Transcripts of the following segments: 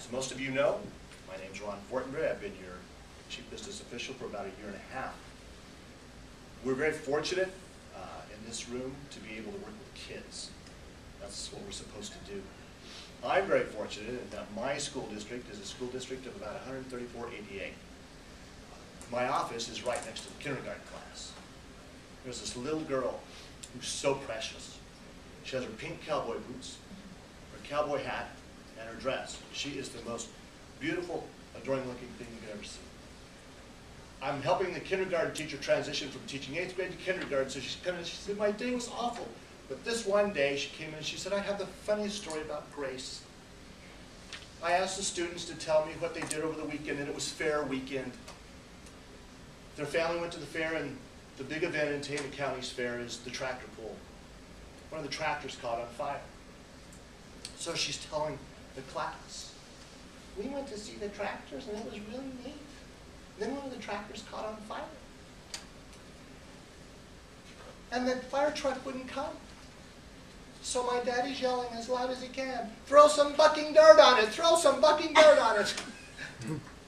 As most of you know, my name's Ron Fortenberry. I've been your Chief Business Official for about 1.5 years. We're very fortunate in this room to be able to work with kids. That's what we're supposed to do. I'm very fortunate in that my school district is a school district of about 134 ADA. My office is right next to the kindergarten class. There's this little girl who's so precious. She has her pink cowboy boots, her cowboy hat, and her dress. She is the most beautiful, adoring looking thing you could ever see. I'm helping the kindergarten teacher transition from teaching 8th grade to kindergarten, so she said, my day was awful. But this one day she came in and she said, I have the funniest story about Grace. I asked the students to tell me what they did over the weekend, and it was fair weekend. Their family went to the fair, and the big event in Tama County's fair is the tractor pull. One of the tractors caught on fire. So she's telling the class, we went to see the tractors and it was really neat. Then one of the tractors caught on fire. And the fire truck wouldn't come. So my daddy's yelling as loud as he can, throw some bucking dirt on it, throw some bucking dirt on it.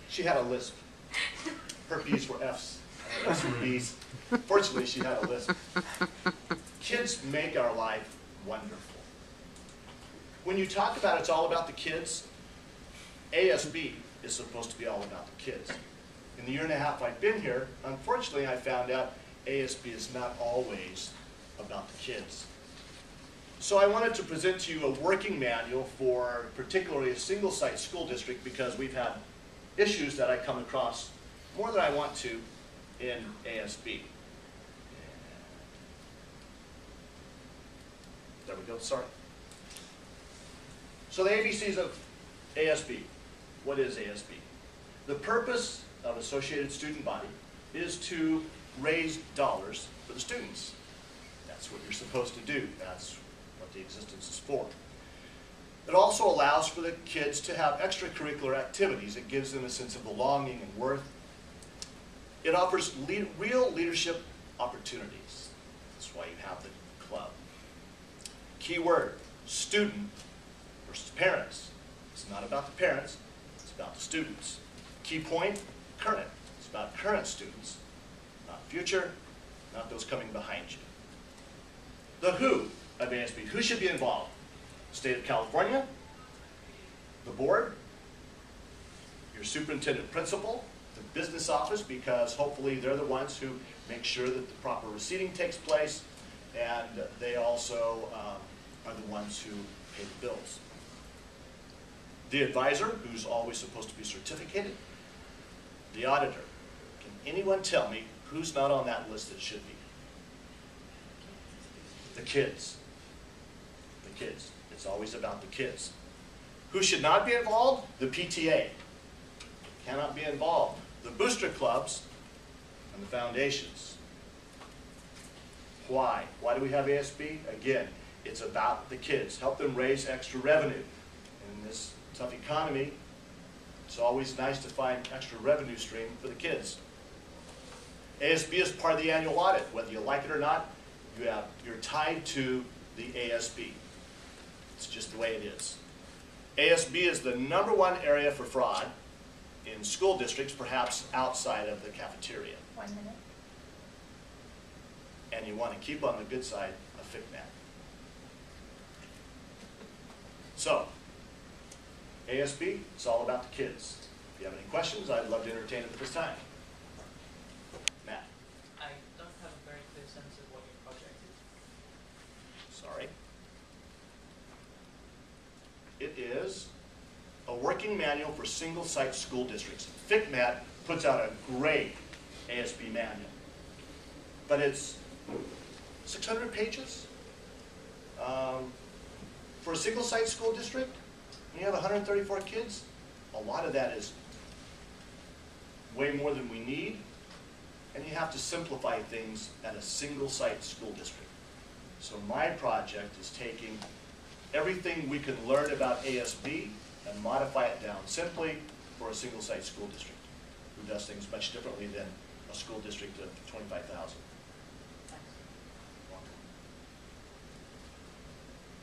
She had a lisp. Her B's were F's. F's were B's. Fortunately, she had a lisp. Kids make our life wonderful. When you talk about it's all about the kids, ASB is supposed to be all about the kids. In the 1.5 years I've been here, unfortunately I found out ASB is not always about the kids. So I wanted to present to you a working manual for particularly a single-site school district because we've had issues that I come across more than I want to in ASB. There we go, sorry. So the ABCs of ASB. What is ASB? The purpose of Associated Student Body is to raise dollars for the students. That's what you're supposed to do. That's what the existence is for. It also allows for the kids to have extracurricular activities. It gives them a sense of belonging and worth. It offers real leadership opportunities. That's why you have the club. Key word, student versus parents. It's not about the parents, it's about the students. Key point, current. It's about current students, not future, not those coming behind you. The who of ASB. Who should be involved? State of California, the board, your superintendent principal, the business office, because hopefully they're the ones who make sure that the proper receipting takes place, and they also are the ones who pay the bills. The advisor, who's always supposed to be certificated. The auditor. Can anyone tell me who's not on that list that should be? The kids. The kids. It's always about the kids. Who should not be involved? The PTA. Cannot be involved. The booster clubs and the foundations. Why? Why do we have ASB? Again, it's about the kids. Help them raise extra revenue. In this tough economy, it's always nice to find extra revenue stream for the kids. ASB is part of the annual audit. Whether you like it or not, you're tied to the ASB. It's just the way it is. ASB is the #1 area for fraud in school districts, perhaps outside of the cafeteria. 1 minute. And you want to keep on the good side of FICMAT. So, ASB, it's all about the kids. If you have any questions, I'd love to entertain them at this time. Matt. I don't have a very clear sense of what your project is. Sorry. It is a working manual for single-site school districts. FICMAT puts out a great ASB manual, but it's 600 pages. For a single-site school district, when you have 134 kids, a lot of that is way more than we need, and you have to simplify things at a single-site school district. So my project is taking everything we can learn about ASB and modify it down simply for a single-site school district who does things much differently than a school district of 25,000.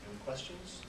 Any questions?